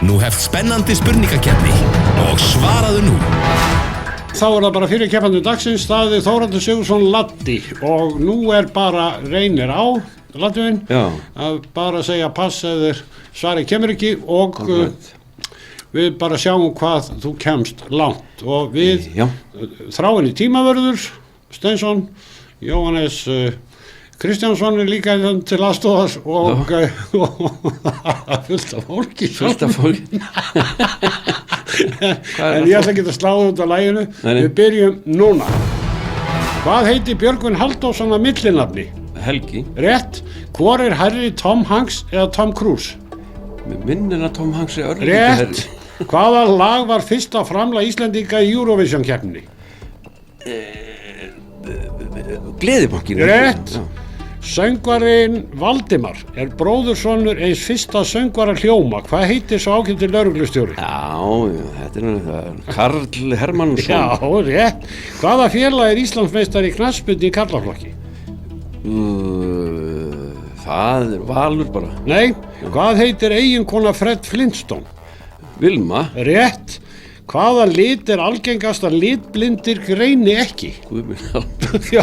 Nú hefst spennandi spurningakeppni og svaraðu nú. Þá það bara fyrir keppandi dagsins, það Þórhallur Sigurðsson Laddi og nú bara reynir á Laddiðinn að bara segja pass eða svarið kemur ekki og við bara sjáum hvað þú kemst langt og við þráinni tímavörður Steinsson, Jóhannes Kristjánsson líka til aðstofar og fullt af fólki. En ég ætla ekki að sláða út á laginu. Við byrjum núna. Hvað heitir Björgvin Halldórsson að millinafni? Helgi. Rétt. Hvor hærri, Tom Hanks eða Tom Cruise? Mér minnir að Tom Hanks örlítið hærri. Rétt. Hvaða lag var fyrsta framlag Íslendinga í Eurovision keppninni? Gleðibankinn. Rétt. Söngvarinn Valdimar bróðursonur eins fyrsta söngvara hljóma. Hvað heitir svo ágæti lögreglustjóri? Já, þetta það. Karl Hermannsson. Já, rétt. Hvaða félag Íslandsmeistari í knattspyrnu í karlaflokki? Það Valur bara. Nei, hvað heitir eiginkona Fred Flintstone? Vilma. Rétt. Hvaða lit algengast að litblindir greini ekki? Guð minn alveg. Já.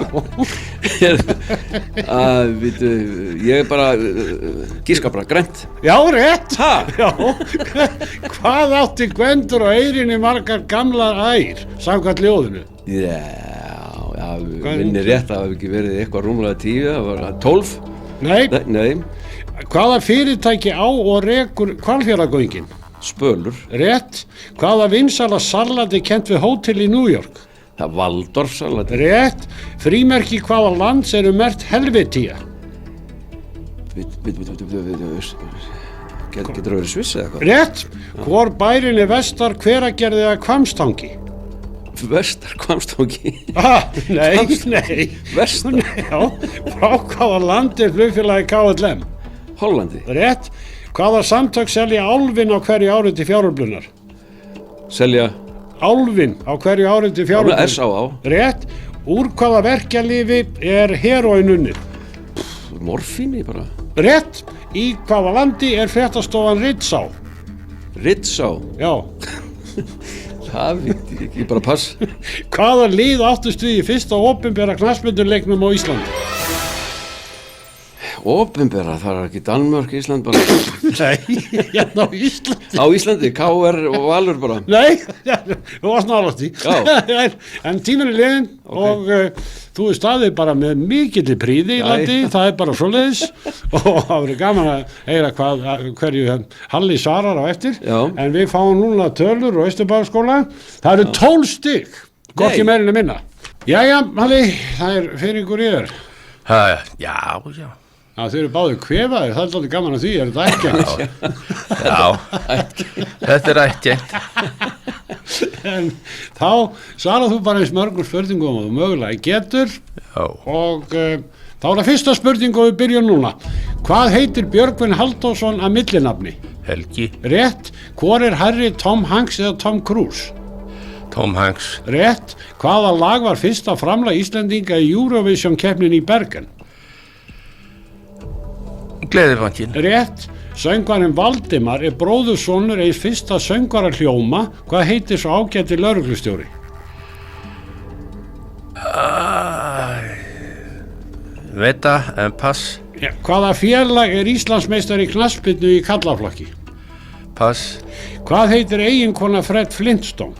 Ég bara gíska bara grænt. Já, rétt. Ha? Já. Hvað átti Gvendur og Eyrinni margar gamlar ær, samkvæmt ljóðinu? Já, minni rétt, það hafi ekki verið eitthvað rúmlega 10, það var 12. Nei. Hvaða fyrirtæki á og rekur Hvalfjarðargöngin? Spölur. Rétt. Hvaða vinsæla salati kennt við hótel í New York? Það Waldorf salati. Rétt. Frímerki hvaða lands merkt Helvetia? Getur það verið Sviss eða hvað? Rétt. Hvor bærinn Vestar, Hveragerði eða Hvammstangi? Vestar Hvammstangi. Nei. Vestar? Já. Frá hvaða landi flugfélagi KLM? Hollandi. Rétt. Hvaða samtök selja álfinn á hverju ári til fjáröflunar? Selja? Álfinn á hverju ári til fjáröflunar. S.A.A. Rétt. Úr hvaða verkjalyfi heróín unnið? Morfíni bara. Rétt. Í hvaða landi fréttastofan Ritzau? Ritzau? Já. Það veit ég ekki, bara pass. Hvaða lið áttust við í fyrsta opinbera knattspyrnuleiknum á Íslandi? Opinbera, það ekki Danmörk, Ísland bara. Nei, hérna á Íslandi. Á Íslandi, KR og Valur bara. Nei, þú varst nálægt í. Já. En tíminn liðinn og þú staðið bara með mikilli prýði í landi, það bara svoleiðis og það verið gaman að heyra hverju Halli svarar á eftir. Já. En við fáum núna tölur og Austurbæjarskóla. Það eru 12 stig, hvorki meira en minna. Jæja, Halli, það fyrir ykkur í þér. Já. Þau eru báðir kvefaðir, það alveg gaman að því, þetta ekki? Já, þetta ættgengt. En þá svarar þú bara eins mörgum spurningum og þú mögulega getur. Já. Og þá það fyrsta spurning og við byrjum núna. Hvað heitir Björgvin Halldórsson að millinafni? Helgi. Rétt. Hvor hærri, Tom Hanks eða Tom Cruise? Tom Hanks. Rétt. Hvaða lag var fyrsta framlag Íslendinga í Eurovision keppnin í Bergen? Gleðibankinn. Rétt. Söngvarinn Valdimar bróðursonur eins fyrsta söngvara hljóma. Hvað heitir svo ágæti lögreglustjóri? Veta, en pass. Ja, hvaða félag Íslandsmeistari í knattspyrnu í karlaflokki? Pass. Hvað heitir eiginkona Fred Flintstone?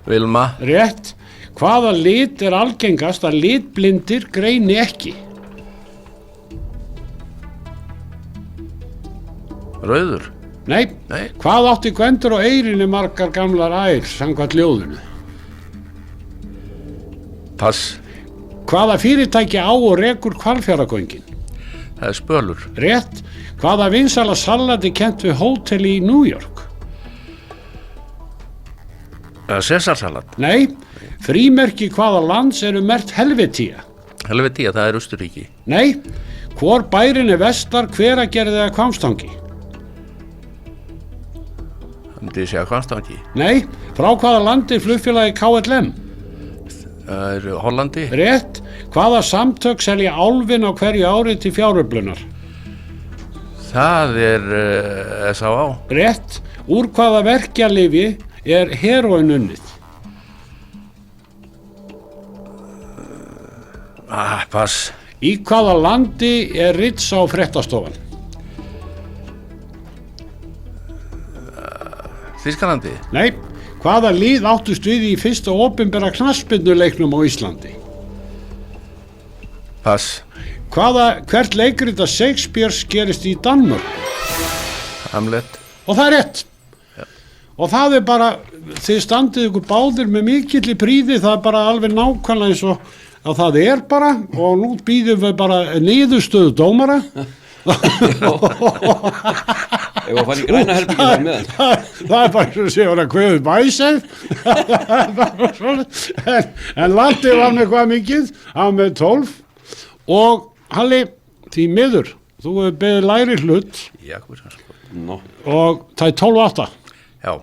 Vilma. Rétt. Hvaða lit algengast að litblindir greini ekki? Rauður. Nei. Hvað átti Gvendur og Eyrinni margar gamlar ær samkvæmt ljóðinu? Pass. Hvaða fyrirtæki á og rekur Hvalfjarðargöngin? Það Spölur. Rétt. Hvaða vinsæla salati kennt við hótel í New York? Cæsarsalat. Nei. Frímerki hvaða lands merkt Helvetia? Helvetia, það Austurríki. Nei. Hvor bærinn Vestar, Hveragerði eða Hvammstangi? Myndi ég segja Hvammstangi. Nei. Frá hvaða landi flugfélagi KLM? Það Hollandi. Rétt. Hvaða samtök selja álfinn á hverju ári til fjáröflunar? Það er S.A.A. Rétt. Úr hvaða verkjalyfi er heroin unnið? Pass. Í hvaða landi er Ritz á fréttastofan? Þýskalandi. Nei. Hvaða lið áttust við í fyrsta opinbera knattspyrnuleiknum á Íslandi? Pass. Hvert leikrita Shakespeare gerist í Danmörk? Hamlet. Og það er rétt. Já. Og það er bara, þið standið ykkur báðir með mikilli príði, það er bara alveg nákvæmlega eins og að það er bara, og nú býðum við bara niðurstöðu dómara. Ef að fara í græna herbyggja með Það er bara eins og sé að kveðu bæsef. En Latti var með hvað mikið? Hann var með 12. Og Halli, því miður, þú hefur beðið læri hlut og það er 12-8. Já.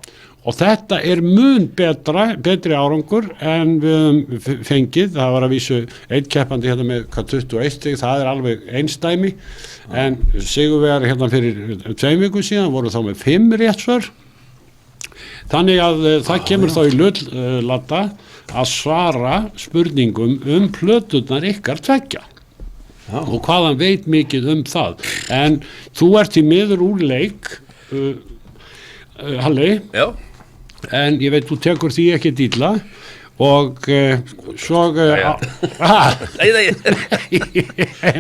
Og þetta er mun betri árangur en við höfum fengið. Það var að vísu einn keppandi hérna með 21 stig, það er alveg einstæmi. En sigurvegar hérna fyrir 2 vikum síðan voru þá með 5 rétt svör. Þannig að það kemur þá í hlut, Latta, að svara spurningum plöturnar ykkar tveggja. Og hvaðan veit mikið það. En þú ert í miður úr leik, Halli. Já. En ég veit, þú tekur því ekki illa og svo Nei.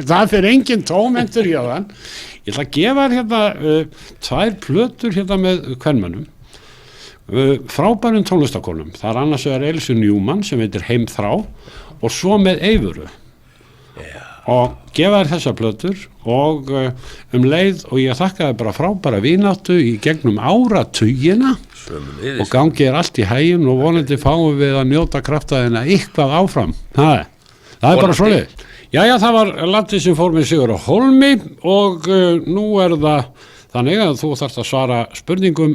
það fyrir engin tómentur í þann. Ég ætla að gefa þér hérna 2 plötur hérna með kvenmönnum, frábærum tónlistakonum. Það er annars vegar Elsu Newman sem heitir Heimþrá og svo með Eivuru. Og gefa þér þessar plötur og leið, og ég þakka þér bara frábæra vináttu í gegnum áratugina og gangi þér allt í hægum og vonandi fáum við að njóta kraftaðina eitthvað áfram. Það er bara svoleið. Jæja, það var Latti sem fór með Sigur á Hólmi og nú er það þannig að þú þarft að svara spurningum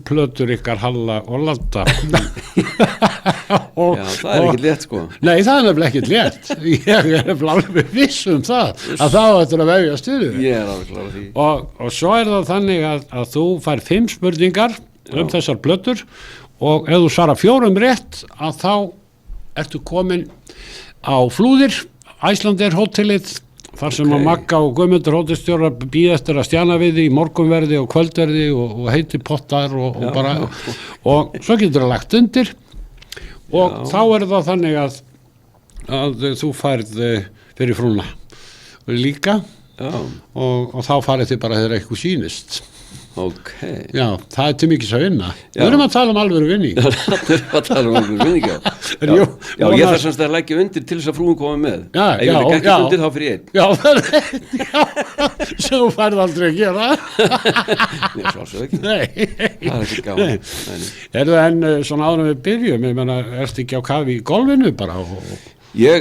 plötur ykkar Halla og Latta. Já, það er ekkert létt sko. Nei, það er nefnilega ekkert létt. Ég er alveg viss það, að þá ættir að vefja stuðu. Ég er alveg klára því. Og svo er það þannig að þú fær 5 spurningar þessar plötur og ef þú svarar 4 rétt að þá ertu komin á Flúðir, Icelandair hótelið, þar sem að Magga og Guðmundur hótelstjórar bíða eftir að stjana við í morgunverði og kvöldverði og heiti pottar og bara, og svo getur það lagt undir og þá er það þannig að þú færð fyrir frúna líka og þá farið þið bara þegar eitthvað sýnist. Já, það er til mikið að vinna. Við erum að tala alvöru vinning. Við erum að tala alvöru vinning, já, ég þarf semst að leggja undir til þess að frúin koma með. Ef ég legg ekki undir þá fyrir ég. Já, sem þú færð aldrei að gera. Nei, svo ekki. Nei. Það er ekki gaman. En svona áður en við byrjum, ég menna, ertu ekki á kafi í golfinu bara? Ég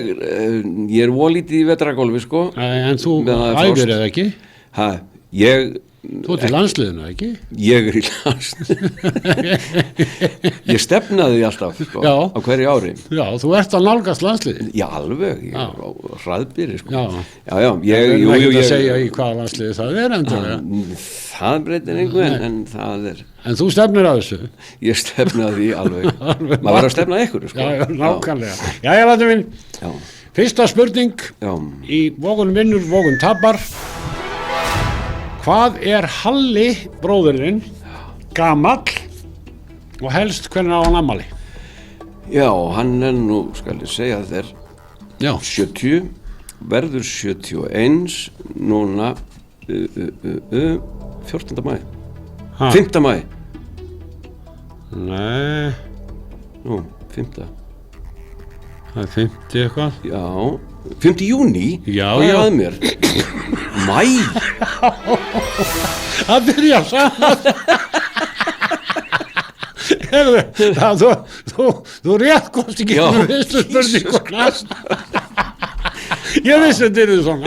er volítið í vetragolfi, sko. En þú æfir eða ekki? Þú ert í landsliðinu, ekki? Ég er í landsliðinu. Ég stefnaði alltaf á hverju ári. Já, þú ert að nálgast landsliðinu. Já, alveg, ég er á hraðbýri sko. Já, ég er ekki að segja í hvaða landsliði það er endurlega. Það breytir einhver en það er. En þú stefnir að þessu? Ég stefnaði því alveg. Maður verður að stefna ykkur sko. Já, nákvæmlega. Já, Latti minn. Fyrsta spurning í Vogun vinnur, Vogun tapar. Hvað er Halli bróðurinn gamall og helst hvernig á hann afmæli? Já, hann er nú, skal ég segja þér, 70, verður 71, núna 14. maí, 5. maí. Nei. Nú, 5. Það er 50 eitthvað? Já, 5. júní? Já. Hvað er að mér? Mæ? Það byrja saman. Þú rétt komst ekki með fyrstu spurninguna. Ég vissi þetta er svona.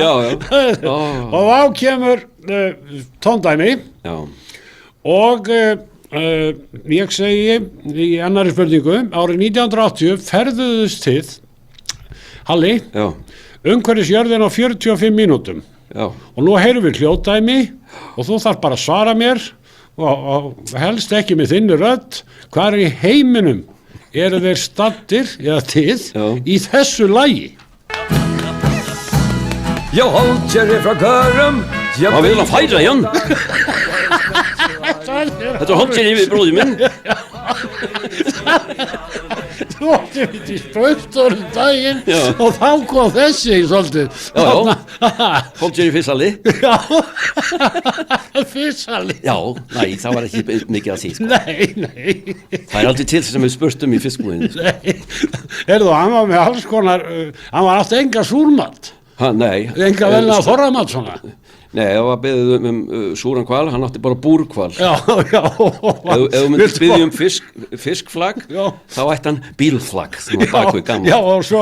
Og þá kemur tóndæmi og ég segi í annari spurningu, árið 1980 ferðuðust þið, Halli, umhverfis jörðin á 45 mínútum. Já. Og nú heyrum við hljóðdæmi og þú þarf bara að svara mér og helst ekki með þinni rödd. Hvar í heiminum eru þeir staddir eða til í þessu lagi? Já, Jerry frá Körum. Já, við erum að færa, Jón. Þetta er Jerry við bróðið minn. Þú átti við í spraustorum daginn og þá kom þessi svolítið. Já, Jerry Fissali. Já, Fissali. Já, nei, það var ekki mikið að því, sko. Nei. Það er aldrei til sem við spurtum í fiskbúðinni. Nei, hann var með alls konar, hann var alltaf enga súrmat. Nei. Enga velna þorramat svona. Nei, það var beðið súran hval, hann átti bara búrhval. Já. Ef þú myndir biðja fiskflagg, þá ætti hann bílflagg, sem var bakvið gammal. Já, og svo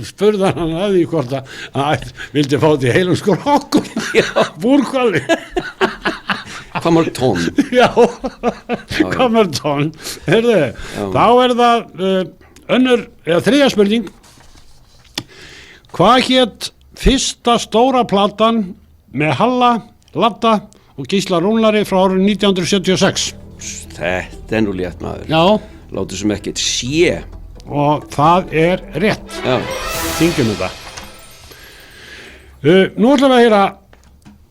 spurði hann að því hvort að hann vildi fá þetta í heilum skrokkum. Já, búrhvali. Hvað mörg tonn? Já, hvað mörg tonn. Heyrðu, þá það önnur, eða þriðja spurning. Hvað hét fyrsta stóra platan með Halla, Ladda og Gísla Rúnari frá árið 1976? Þetta nú létt, maður. Já. Láttu sem ekkert sé. Og það rétt. Já. Syngjum þetta. Nú ætlum við að heyra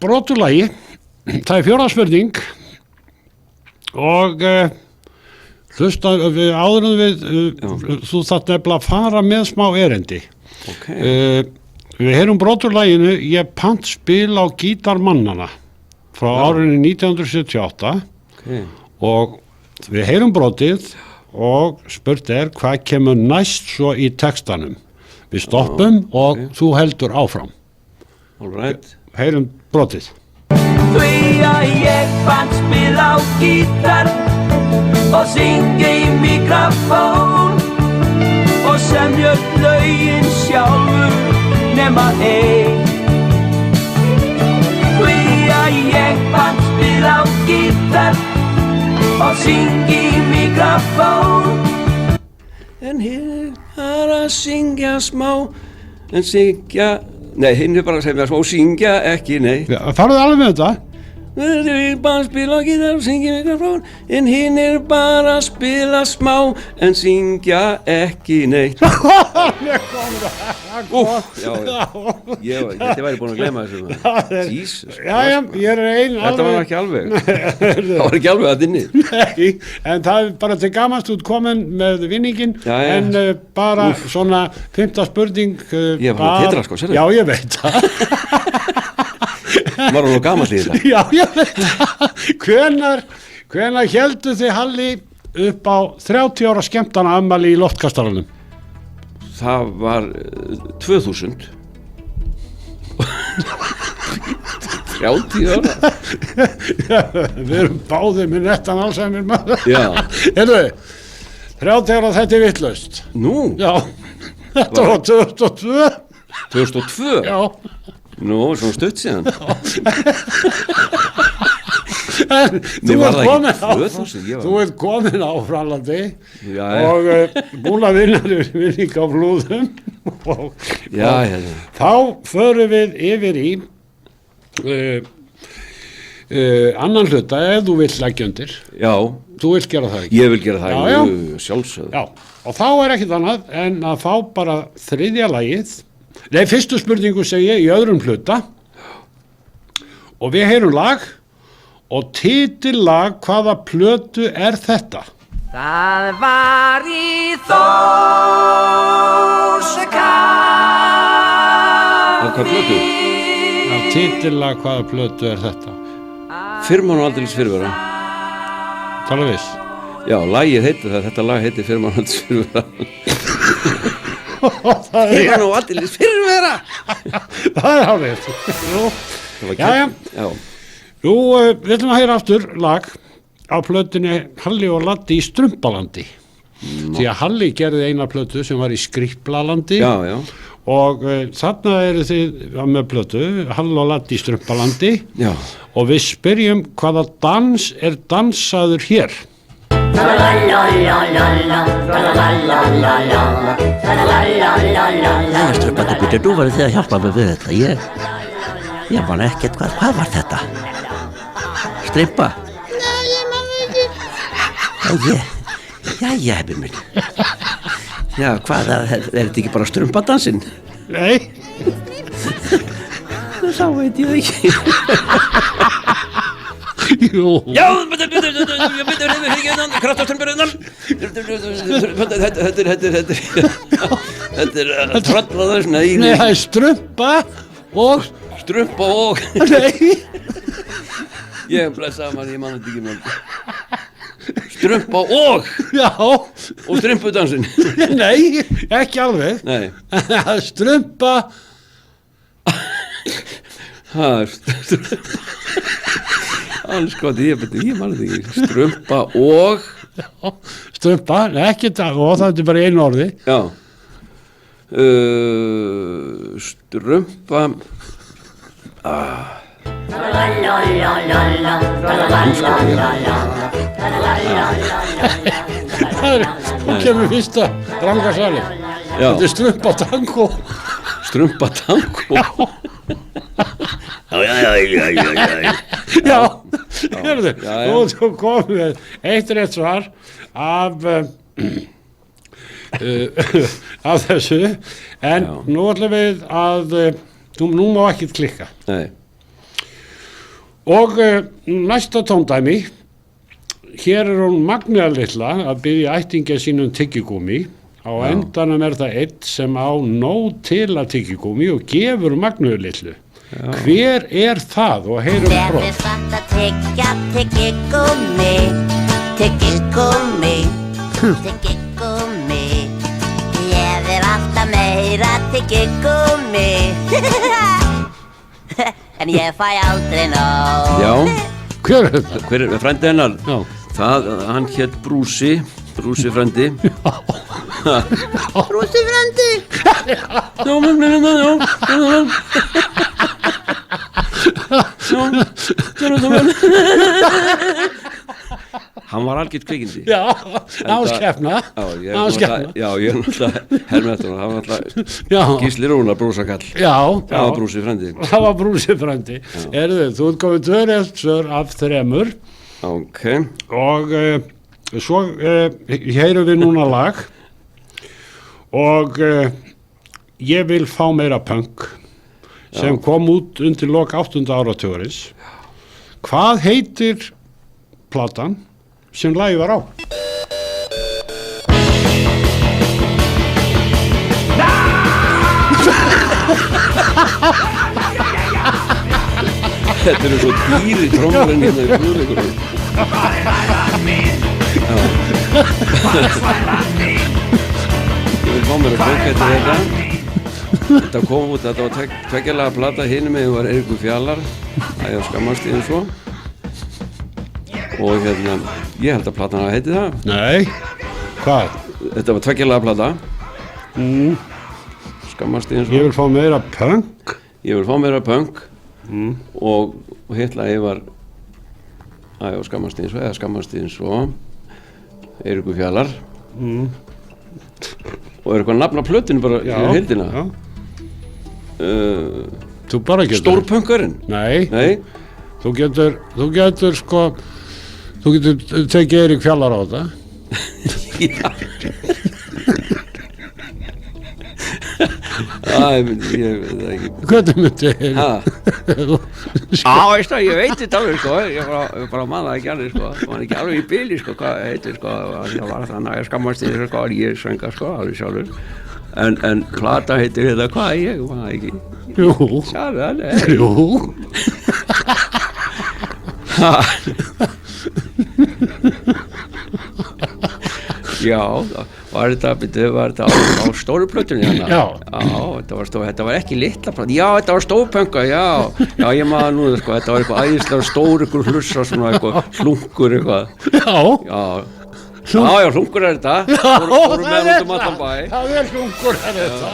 broturlagi. Það 4. spurning og hlusta áður en þú þarft nefnilega að fara með smá erindi. Okay. Við heyrum broturlæginu Ég pant spil á gítarmannana frá árinu 1978 og við heyrum brotið og spurt hvað kemur næst svo í textanum. Við stoppum og þú heldur áfram. All right. Heyrum brotið. Því að ég pant spil á gítar og syngi í mikrofón og semja lögin sjálfur nema ein. Því að ég pant spil á gítar og syngi í mikrofón. En hér bara að syngja smá, en syngja, nei, hinn bara að segja smá, syngja ekki, nei. Já, farðu alveg með þetta? Ég bara að spila gítar og syngja mikrofón, en hinn bara að spila smá, en syngja ekki neitt. Þetta væri búin að gleyma þessu. Jesus. Já, ég ein alveg. Þetta var ekki alveg. Það var ekki alveg að inni. Nei, en það bara til gamast út komin með vinningin, en bara svona 5. spurning. Ég var að tetra, sko, sérðu? Já, ég veit það. Var hún nú gamall í þetta? Já, ég veit það. Hvenær héldu þið Halli upp á 30 ára skemmtana afmæli í Loftkastalanum? Það var 2000. 30 ára? Við erum báðir með nettan Alzheimer maður. Já. Heyrðu, 30 ára þetta vitlaust. Nú? Já, þetta var 2002. 2002? Já. Nú, svona stutt síðan. Þú ert komin á Frænlandi og búin að vinning á flúðum og þá förum við yfir í annan hluta ef þú vill leggja undir. Já. Þú vill gera það ekki? Ég vil gera það ekki, sjálfsögðu. Já, og þá ekkert annað en að fá bara þriðja lagið. Nei, fyrstu spurningu segi ég í öðrum hluta og við heyrum lag og titillag hvaða plötu þetta? Það var í Þórshöfn. Hvað plötu? Titillag hvaða plötu þetta? Firman og aldeilis fyrirvera. Tala viss? Já, lagið heitir það, þetta lag heitir Firman og aldeilis fyrirvera. Firman og aldeilis fyrirvera. Það hálfið. Jæja. Jú, við ætlum að heyra aftur lag á plötunni Halli og Laddi í Strumpalandi. Því að Halli gerði eina plötu sem var í Skriplalandi. Já, já. Og þarna eru þið með plötu Halli og Laddi í Strumpalandi. Já. Og við spyrjum hvaða dans dansaður hér? Jæja, strumpandi, byrju, nú verður þið að hjálpa mig við þetta. Ég man ekkert, hvað var þetta? Strympa? Nei, ég man ekki. Jæja, hefði minn. Já, hvað, er þetta ekki bara strumpadansinn? Nei. Þá veit ég ekki. Jú. Já, kraftaströmburinn. Þetta er trallaður, nei, Nei, það er strumpa og... strumpa og... Nei. Ég blessaði maður, ég man þetta ekki með. Strumpa og... Já. Og strumpudansinn. Nei, ekki alveg. Nei. Strumpa... Alls gott, ég man þetta ekki. Strumpa og... Strumpa, ekki það, og það er bara einu orði. Já. Strumpa... Þú kemur fyrsta rangasali. Þetta er strumpa tango. Strumpa tango. Já, hérðu, þú komið með eitt rétt svar af þessu, en nú ætlum við að, nú má ekkert klikka. Nei. Og næsta tóndæmi, hér er hún Magnea litla að biðja ættingja sínum tyggigúmi. Á endanum er það einn sem á nóg til að tyggigúmi og gefur Magneu litlu. Hver er það og heyrum brot? Mér er satt að tyggja tyggigúmi, tyggigúmi, tyggigúmi. Ég vil alltaf meira tyggigúmi. En ég fæ aldrei nóg. Já. Hver er þetta? Hver er frændi hennar? Já. Það, hann hétt Brúsi frændi. Brúsi frændi. Hann var algjört kvikindi. Já, áskeppna. Já, ég er náttúrulega hermið eftir hann. Það var náttúrulega Gísli Rúnar, brúsakall. Já. Það var Brúsi frændi. Það var Brúsi frændi. Erðu, þú ert komið 2 rétt svör af 3. Ok. Og svo heyrum við núna lag og ég vil fá meira punk sem kom út undir lok 8. áratugurins. Hvað heitir platan sem lagið var á? Þetta eru svo dýri trómurinn hérna í flugleikunum. Ég vil fá mér að bóka þetta. Þetta kom út, þetta var tveggjarlaga plata, hinum megin var Eiríkur Fjalar, að ég skammast í eins og. Og hérna, ég held að platan hafi heitið það. Nei, hvað? Þetta var tveggjarlaga plata. Skammast í eins og. Ég vil fá meira punk. Ég vil fá meira punk. Og hitt lagið var að ég skammast í eins og, eða skammast í eins og Eiríkur Fjalar. Og er eitthvað nafn á plötinu bara í heildina? Já. Þú bara getur. Stórpunkarinn? Nei. Nei. Þú getur sko, þú getur tekið Eirík Fjalar á þetta. Já. Ég veit það ekki. Hvernig myndi þér? Veistu það, ég veit þetta alveg sko, ég bara manna ekki alveg sko, það var ekki alveg í bili sko, hvað heitir sko, það var þannig að ég skammast í þessu sko, ég sönga sko, alveg sjálfur, en plata heitir þetta, hvað, ég manna ekki. Jú. Sjálfur, nei. Jú. Já, var þetta á stóru plötunni hérna? Já. Þetta var ekki litla plötunni, já, þetta var stórpönka, já, ég maður nú sko, þetta var eitthvað æðislega stór, eitthvað hlussa, svona eitthvað, hlunkur eitthvað. Já, hlunkur er þetta, fórum með út allan bæ. Það er hlunkur er þetta,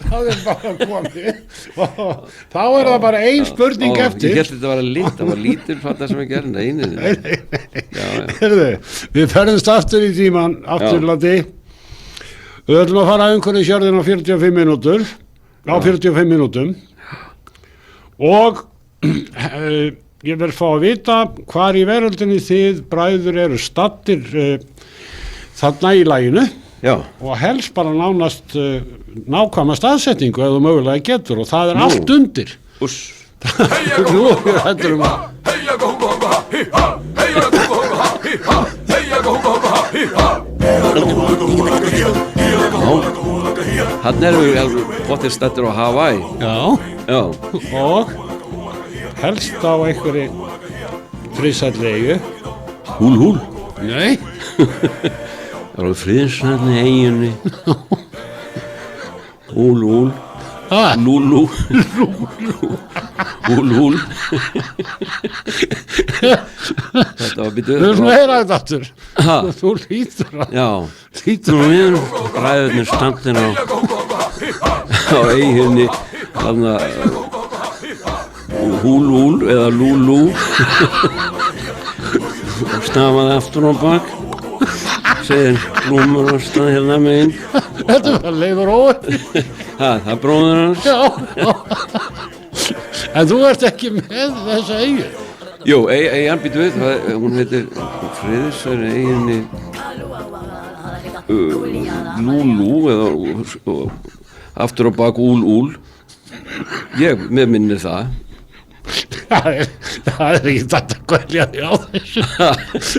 það er bara komið, þá er það bara ein spurning eftir. Ég held þetta var það var lítil plata sem ég gerði, nei. Já, Heyrðu, við ferðumst aftur í tíman, afturlandi. Við ætlum að fara að umhverju sjörðin á 45 mínútur, á 45 mínútum. Og ég vil fá að vita hvar í veröldinni þið bræður eru stattir þarna í laginu. Já. Og helst bara nánast nákvæma staðsetningu ef þú mögulega getur og það er allt undir. Úss. Nú hættur að Hann erum við potið stættur á Hawaii. Já. Og helst á einhverju friðsælli eyju. Húl. Nei. Það var friðsælli eyjunni. Húl. Lúlú. Húl. Þetta var býtuð. Þú erum að heyra þetta aftur. Þú hlýtur að. Já. Hlýtur að við bræðurnir standin á eyjunni. Þannig að húl eða lúlú. Og stafaði aftur á bak. Segir blúmur og stað hérna megin. Þetta var Leifur Ói. Það er bróður hans. Já. En þú ert ekki með þessa eyju. Jú, eyjan býtu við, hún heitir friðsæri eyjunni Lúlú eða aftur á bak úl. Ég minni það. Það er ekki þetta að kvelja því á þessu.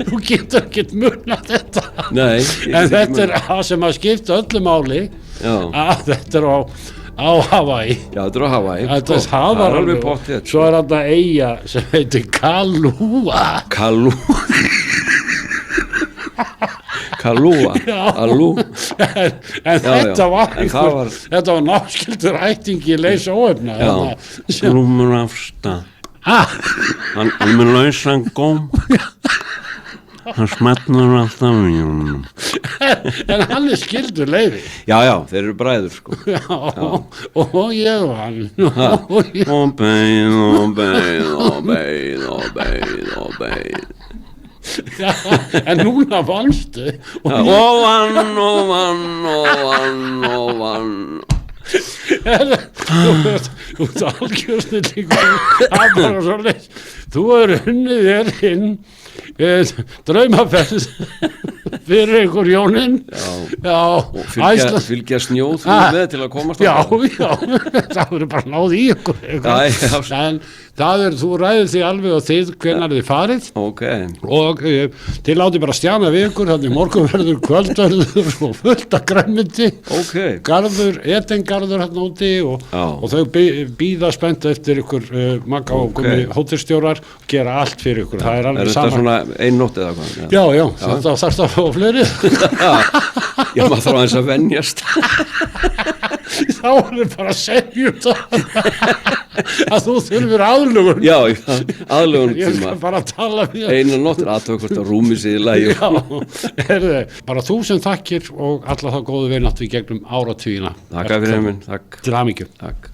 Þú getur ekkert munað þetta. Nei. En þetta er það sem að skipta öllu máli. Já. Að þetta er á Hawaii. Já, þetta er á Hawaii. Þetta það er alveg pottið. Svo er þetta eyja sem heitir Kalúa. Kalúa. Alú. En þetta var náskildur ættingi leysa óefna. Já, blúmur af stað. Hann með lausan góm. Hann smetnur alltaf í honum. En hann er skildur Leifi. Já, þeir eru bræður sko. Já, og ég og hann. Og beið. Já, en núna vannstu. Og vann. Þú ert algjörsnillingur. Það er bara svo leys. Þú er unnið þér inn draumaferð fyrir einhver Jónin. Já. Og fylgja snjóð með til að komast á. Já, það verður bara náð í ykkur. En þú ræður því alveg og þið hvenær þið farið. Ok. Og þið látið bara stjana við ykkur, þannig morgunverður, kvöldverður og fullt af grænmyndi. Ok. Etingarður hérna úti og þau bíða spennt eftir ykkur Magga og Gummi hótelstjórar, gera allt fyrir ykkur. Það er alveg saman. Svona ein nótt eða hvað? Já, þetta þarf að fá fleiri. Já, maður þarf aðeins að venjast. Þá er þið bara að segja að þú þurfir aðlugun. Já, aðlugun tíma. Ég skal bara tala við það. Einu nótt aðtöku hvort að rúmi sig í lagi. Já, bara þú sem þakkir og alla þá góðu vinnátt við gegnum áratugina. Takk fyrir heiminn, takk. Til hamingju. Takk.